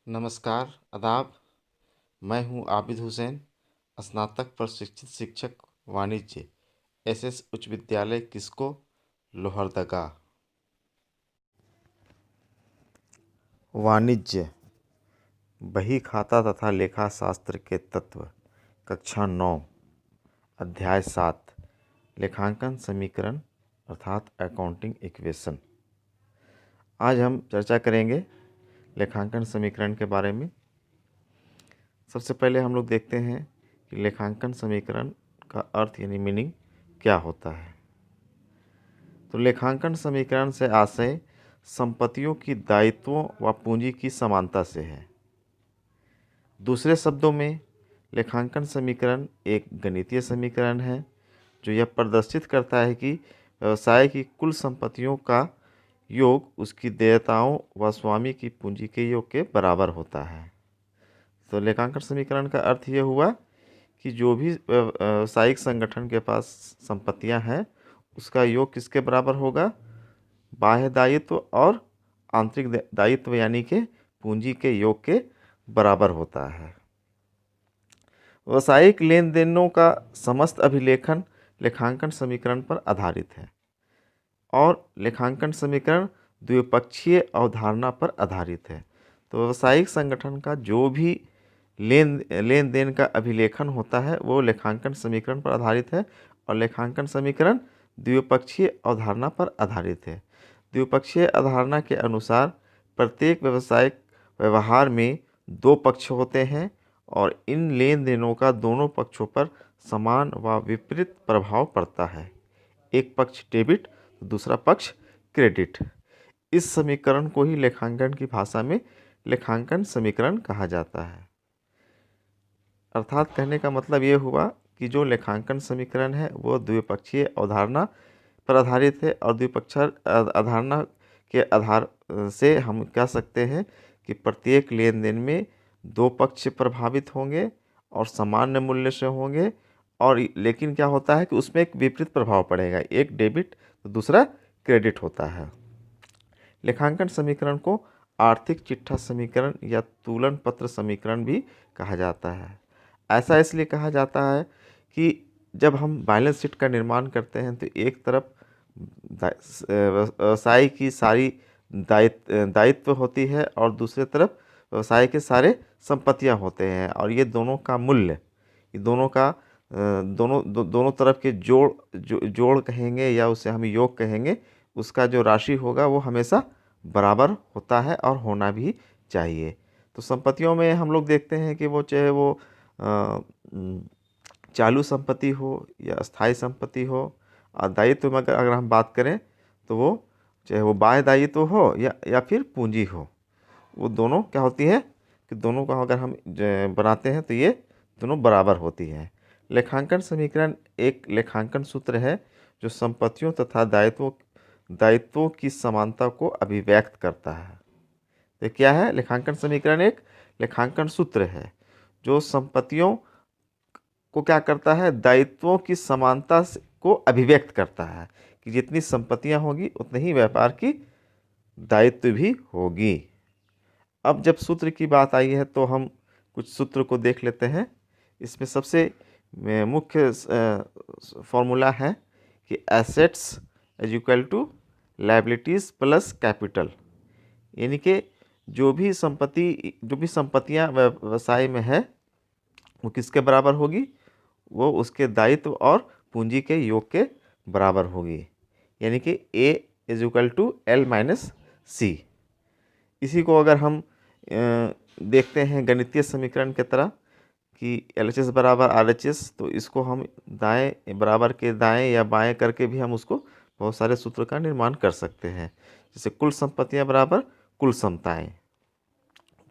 नमस्कार, आदाब। मैं हूं आबिद हुसैन, स्नातक प्रशिक्षित शिक्षक वाणिज्य, एसएस उच्च विद्यालय किस्को, लोहरदगा। वाणिज्य, बही खाता तथा लेखा शास्त्र के तत्व, कक्षा 9, अध्याय 7, लेखांकन समीकरण अर्थात अकाउंटिंग इक्वेशन। आज हम चर्चा करेंगे लेखांकन समीकरण के बारे में। सबसे पहले हम लोग देखते हैं कि लेखांकन समीकरण का अर्थ यानी मीनिंग क्या होता है। तो लेखांकन समीकरण से आशय संपत्तियों की दायित्वों व पूंजी की समानता से है। दूसरे शब्दों में, लेखांकन समीकरण एक गणितीय समीकरण है जो यह प्रदर्शित करता है कि व्यवसाय की कुल संपत्तियों का योग उसकी देयताओं व स्वामी की पूंजी के योग के बराबर होता है। तो लेखांकन समीकरण का अर्थ यह हुआ कि जो भी व्यावसायिक संगठन के पास संपत्तियां हैं उसका योग किसके बराबर होगा? बाह्य दायित्व और आंतरिक दायित्व यानी कि पूंजी के योग के बराबर होता है। व्यावसायिक लेन देनों का समस्त अभिलेखन लेखांकन समीकरण पर आधारित है और लेखांकन समीकरण द्विपक्षीय अवधारणा पर आधारित है। तो व्यावसायिक संगठन का जो भी लेन देन का अभिलेखन होता है वो लेखांकन समीकरण पर आधारित है और लेखांकन समीकरण द्विपक्षीय अवधारणा पर आधारित है। द्विपक्षीय अवधारणा के अनुसार प्रत्येक व्यावसायिक व्यवहार में दो पक्ष होते हैं और इन लेन देनों का दोनों पक्षों पर समान व विपरीत प्रभाव पड़ता है। एक पक्ष डेबिट तो दूसरा पक्ष क्रेडिट। इस समीकरण को ही लेखांकन की भाषा में लेखांकन समीकरण कहा जाता है। अर्थात कहने का मतलब ये हुआ कि जो लेखांकन समीकरण है वो द्विपक्षीय अवधारणा पर आधारित है और द्विपक्षीय अवधारणा के आधार से हम कह सकते हैं कि प्रत्येक लेन देन में दो पक्ष प्रभावित होंगे और सामान्य मूल्य से होंगे और लेकिन क्या होता है कि उसमें एक विपरीत प्रभाव पड़ेगा, एक डेबिट तो दूसरा क्रेडिट होता है। लेखांकन समीकरण को आर्थिक चिट्ठा समीकरण या तुलन पत्र समीकरण भी कहा जाता है। ऐसा इसलिए कहा जाता है कि जब हम बैलेंस शीट का निर्माण करते हैं तो एक तरफ व्यवसाय की सारी दायित्व होती है और दूसरी तरफ व्यवसाय के सारे संपत्तियां होते हैं और ये दोनों का मूल्य, ये दोनों का दोनों तरफ के जोड़ कहेंगे या उसे हम योग कहेंगे, उसका जो राशि होगा वो हमेशा बराबर होता है और होना भी चाहिए। तो संपत्तियों में हम लोग देखते हैं कि वो चाहे वो चालू संपत्ति हो या अस्थायी संपत्ति हो, और दायित्व में अगर हम बात करें तो वो चाहे वो बाह्य दायित्व हो या फिर पूंजी हो, वो दोनों क्या होती है कि दोनों का अगर हम बनाते हैं तो ये दोनों बराबर होती हैं। लेखांकन समीकरण एक लेखांकन सूत्र है जो संपत्तियों तथा दायित्वों की समानता को अभिव्यक्त करता है। तो क्या है? लेखांकन समीकरण एक लेखांकन सूत्र है जो संपत्तियों को क्या करता है? दायित्वों की समानता को अभिव्यक्त करता है कि जितनी संपत्तियां होगी उतनी ही व्यापार की दायित्व भी होगी। अब जब सूत्र की बात आई है तो हम कुछ सूत्र को देख लेते हैं। इसमें सबसे मुख्य फॉर्मूला है कि assets is equal to liabilities plus capital, यानी कि जो भी संपत्तियां व्यवसाय में है वो किसके बराबर होगी? वो उसके दायित्व और पूंजी के योग के बराबर होगी, यानी कि A is equal to L minus C. इसी को अगर हम देखते हैं गणितीय समीकरण की तरह कि LHS बराबर RHS, तो इसको हम दाएं बराबर के दाएं या बाएं करके भी हम उसको बहुत सारे सूत्र का निर्माण कर सकते हैं। जैसे कुल संपत्तियां बराबर कुल समताएं,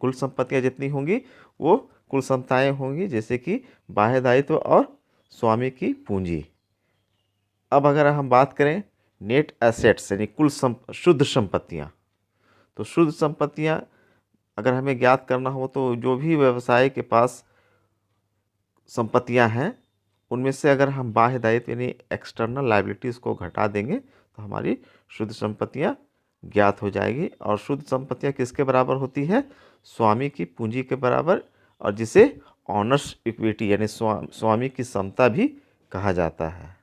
कुल संपत्तियां जितनी होंगी वो कुल समताएं होंगी, जैसे कि बाह्य दायित्व और स्वामी की पूंजी। अब अगर हम बात करें नेट एसेट्स यानी कुल शुद्ध संपत्तियां, तो शुद्ध संपत्तियां अगर हमें ज्ञात करना हो तो जो भी व्यवसाय के पास संपत्तियां हैं उनमें से अगर हम बाह्य दायित्व यानी एक्सटर्नल लायबिलिटीज़ को घटा देंगे तो हमारी शुद्ध संपत्तियां ज्ञात हो जाएगी। और शुद्ध संपत्तियां किसके बराबर होती है? स्वामी की पूंजी के बराबर, और जिसे ऑनर्स इक्विटी यानी स्वामी की समता भी कहा जाता है।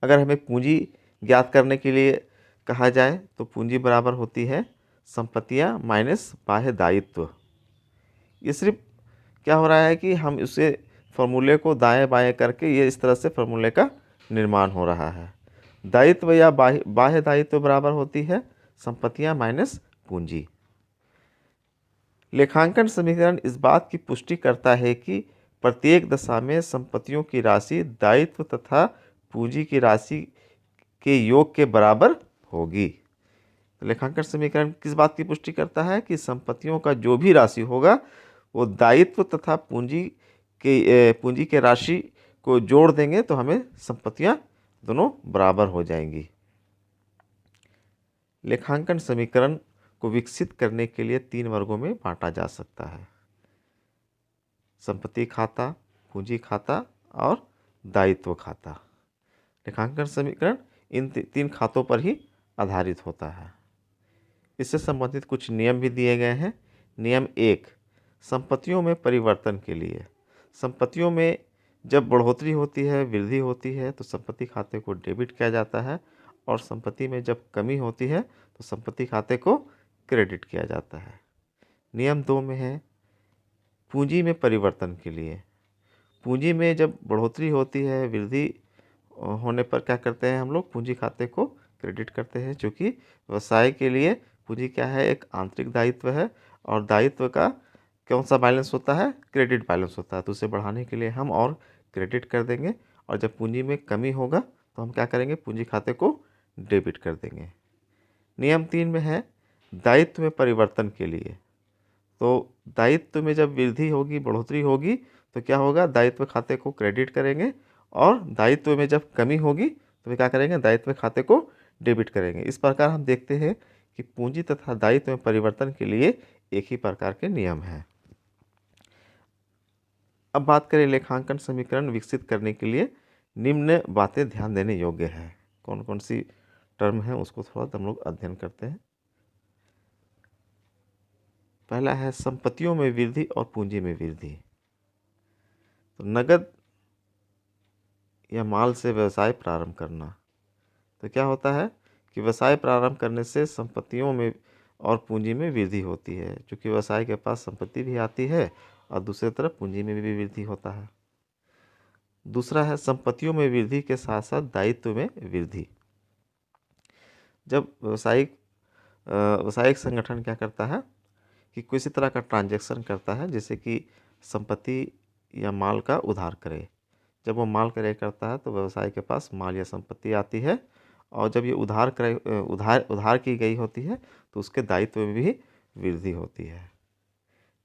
अगर हमें पूंजी ज्ञात करने के लिए कहा जाए तो पूंजी बराबर होती है संपत्तियां माइनस बाह्य दायित्व। ये सिर्फ क्या हो रहा है कि हम उसे फॉर्मूले को दाएं बाएं करके ये इस तरह से फॉर्मूले का निर्माण हो रहा है। दायित्व या बाह्य दायित्व बराबर होती है संपत्तियां माइनस पूंजी। लेखांकन समीकरण इस बात की पुष्टि करता है कि प्रत्येक दशा में संपत्तियों की राशि दायित्व तथा पूंजी की राशि के योग के बराबर होगी। तो लेखांकन समीकरण किस बात की पुष्टि करता है कि संपत्तियों का जो भी राशि होगा वो दायित्व तथा पूंजी के राशि को जोड़ देंगे तो हमें संपत्तियां दोनों बराबर हो जाएंगी। लेखांकन समीकरण को विकसित करने के लिए 3 वर्गों में बांटा जा सकता है: संपत्ति खाता, पूंजी खाता और दायित्व खाता। लेखांकन समीकरण इन 3 खातों पर ही आधारित होता है। इससे संबंधित कुछ नियम भी दिए गए हैं। नियम 1, संपत्तियों में परिवर्तन के लिए। संपत्तियों में जब बढ़ोतरी होती है, वृद्धि होती है तो संपत्ति खाते को डेबिट किया जाता है, और संपत्ति में जब कमी होती है तो संपत्ति खाते को क्रेडिट किया जाता है। नियम 2 में है पूंजी में परिवर्तन के लिए। पूंजी में जब बढ़ोतरी होती है, वृद्धि होने पर क्या करते हैं हम लोग? पूंजी खाते को क्रेडिट करते हैं, क्योंकि व्यवसाय के लिए पूंजी क्या है? एक आंतरिक दायित्व है, और दायित्व का कौन सा बैलेंस होता है? क्रेडिट बैलेंस होता है। तो उसे बढ़ाने के लिए हम और क्रेडिट कर देंगे, और जब पूंजी में कमी होगा तो हम क्या करेंगे? पूंजी खाते को डेबिट कर देंगे। नियम 3 में है दायित्व में परिवर्तन के लिए। तो दायित्व में जब वृद्धि होगी, बढ़ोतरी होगी तो क्या होगा? दायित्व खाते को क्रेडिट करेंगे, और दायित्व में जब कमी होगी तो क्या करेंगे? दायित्व खाते को डेबिट करेंगे। इस प्रकार हम देखते हैं कि पूंजी तथा दायित्व में परिवर्तन के लिए एक ही प्रकार के नियम हैं। अब बात करें लेखांकन समीकरण विकसित करने के लिए निम्न बातें ध्यान देने योग्य है। कौन कौन सी टर्म है उसको थोड़ा हम लोग अध्ययन करते हैं। पहला है संपत्तियों में वृद्धि और पूंजी में वृद्धि। तो नगद या माल से व्यवसाय प्रारंभ करना। तो क्या होता है कि व्यवसाय प्रारंभ करने से संपत्तियों में और पूंजी में वृद्धि होती है, क्योंकि व्यवसाय के पास संपत्ति भी आती है और दूसरी तरफ पूंजी में भी वृद्धि होता है। दूसरा है संपत्तियों में वृद्धि के साथ साथ दायित्व में वृद्धि। जब व्यवसायिक संगठन क्या करता है कि किसी तरह का ट्रांजैक्शन करता है, जैसे कि संपत्ति या माल का उधार करे। जब वो माल क्रय करता है तो व्यवसाय के पास माल या संपत्ति आती है, और जब ये उधार की गई होती है तो उसके दायित्व में भी वृद्धि होती है।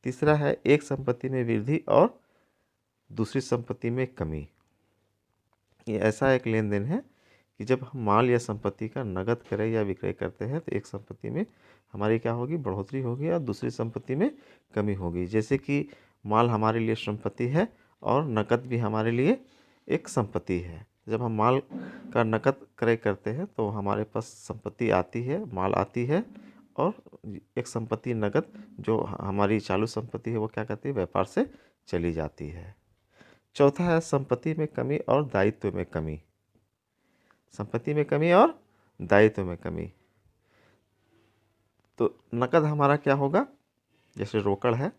तीसरा है एक संपत्ति में वृद्धि और दूसरी संपत्ति में कमी। ये ऐसा एक लेन देन है कि जब हम माल या संपत्ति का नगद क्रय या विक्रय करते हैं तो एक संपत्ति में हमारी क्या होगी? बढ़ोतरी होगी, और दूसरी संपत्ति में कमी होगी। जैसे कि माल हमारे लिए संपत्ति है और नकद भी हमारे लिए एक संपत्ति है। जब हम माल का नकद क्रय करते हैं तो हमारे पास संपत्ति आती है, माल आती है, और एक संपत्ति नकद जो हमारी चालू संपत्ति है वो क्या करती है? व्यापार से चली जाती है। चौथा है संपत्ति में कमी और दायित्व में कमी। संपत्ति में कमी और दायित्व में कमी। तो नकद हमारा क्या होगा? जैसे रोकड़ है,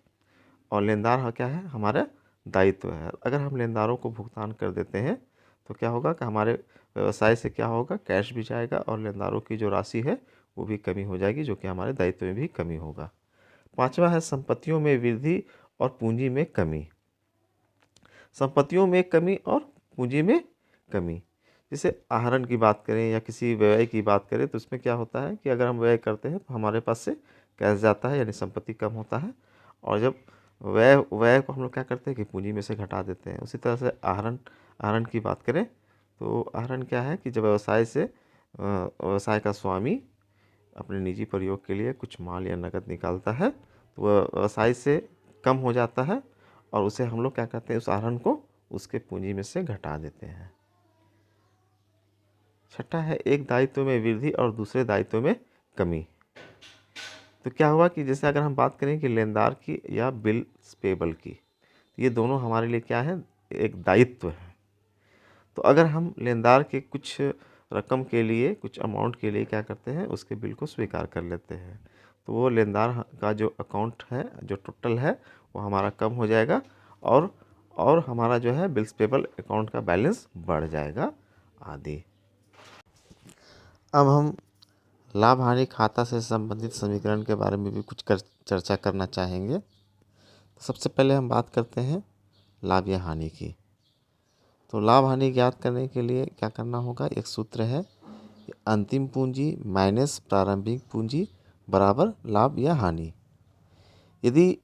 और लेनदार क्या है? हमारा दायित्व है। अगर हम लेनदारों को भुगतान कर देते हैं तो क्या होगा कि हमारे व्यवसाय से क्या होगा? कैश भी जाएगा, और लेनदारों की जो राशि है वो भी कमी हो जाएगी, जो कि हमारे दायित्व में भी कमी होगा। पांचवा है संपत्तियों में वृद्धि और पूंजी में कमी। संपत्तियों में कमी और पूंजी में कमी। जैसे आहरण की बात करें या किसी व्यय की बात करें तो उसमें क्या होता है कि अगर हम व्यय करते हैं तो हमारे पास से कैश जाता है, यानी संपत्ति कम होता है, और जब व्यय को हम लोग क्या करते हैं कि पूंजी में से घटा देते हैं। उसी तरह से आहरण की बात करें तो आहरण क्या है कि जब व्यवसाय का स्वामी अपने निजी प्रयोग के लिए कुछ माल या नकद निकालता है तो वह व्यवसाय से कम हो जाता है, और उसे हम लोग क्या कहते हैं? उस आहरण को उसके पूंजी में से घटा देते हैं। छठा है एक दायित्व में वृद्धि और दूसरे दायित्व में कमी। तो क्या हुआ कि जैसे अगर हम बात करें कि लेनदार की या बिल्स पेबल की, ये दोनों हमारे लिए क्या है, एक दायित्व है। तो अगर हम लेनदार के कुछ रकम के लिए, कुछ अमाउंट के लिए क्या करते हैं, उसके बिल को स्वीकार कर लेते हैं, तो वो लेनदार का जो अकाउंट है, जो टोटल है, वो हमारा कम हो जाएगा और हमारा जो है बिल्स पेबल अकाउंट का बैलेंस बढ़ जाएगा आदि। अब हम लाभ हानि खाता से संबंधित समीकरण के बारे में भी कुछ चर्चा करना चाहेंगे। तो सबसे पहले हम बात करते हैं लाभ या हानि की। तो लाभ हानि ज्ञात करने के लिए क्या करना होगा, एक सूत्र है, अंतिम पूंजी माइनस प्रारंभिक पूंजी बराबर लाभ या हानि। यदि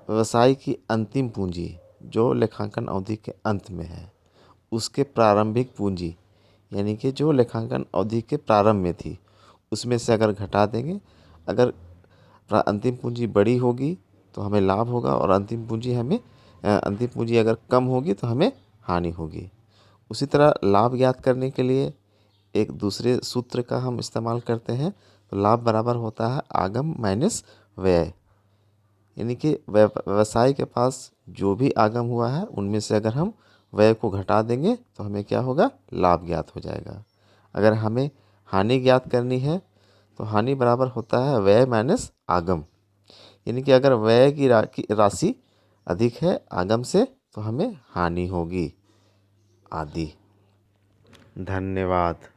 व्यवसाय की अंतिम पूंजी जो लेखांकन अवधि के अंत में है, उसके प्रारंभिक पूंजी यानी कि जो लेखांकन अवधि के प्रारंभ में थी, उसमें से अगर घटा देंगे, अगर अंतिम पूंजी बड़ी होगी तो हमें लाभ होगा और अंतिम पूंजी अगर कम होगी तो हमें हानि होगी। उसी तरह लाभ ज्ञात करने के लिए एक दूसरे सूत्र का हम इस्तेमाल करते हैं। तो लाभ बराबर होता है आगम माइनस व्यय, यानी कि व्यवसाय के पास जो भी आगम हुआ है उनमें से अगर हम व्यय को घटा देंगे तो हमें क्या होगा, लाभ ज्ञात हो जाएगा। अगर हमें हानि ज्ञात करनी है तो हानि बराबर होता है व्यय माइनस आगम, यानी कि अगर व्यय की राशि अधिक है आगम से तो हमें हानि होगी आदि। धन्यवाद।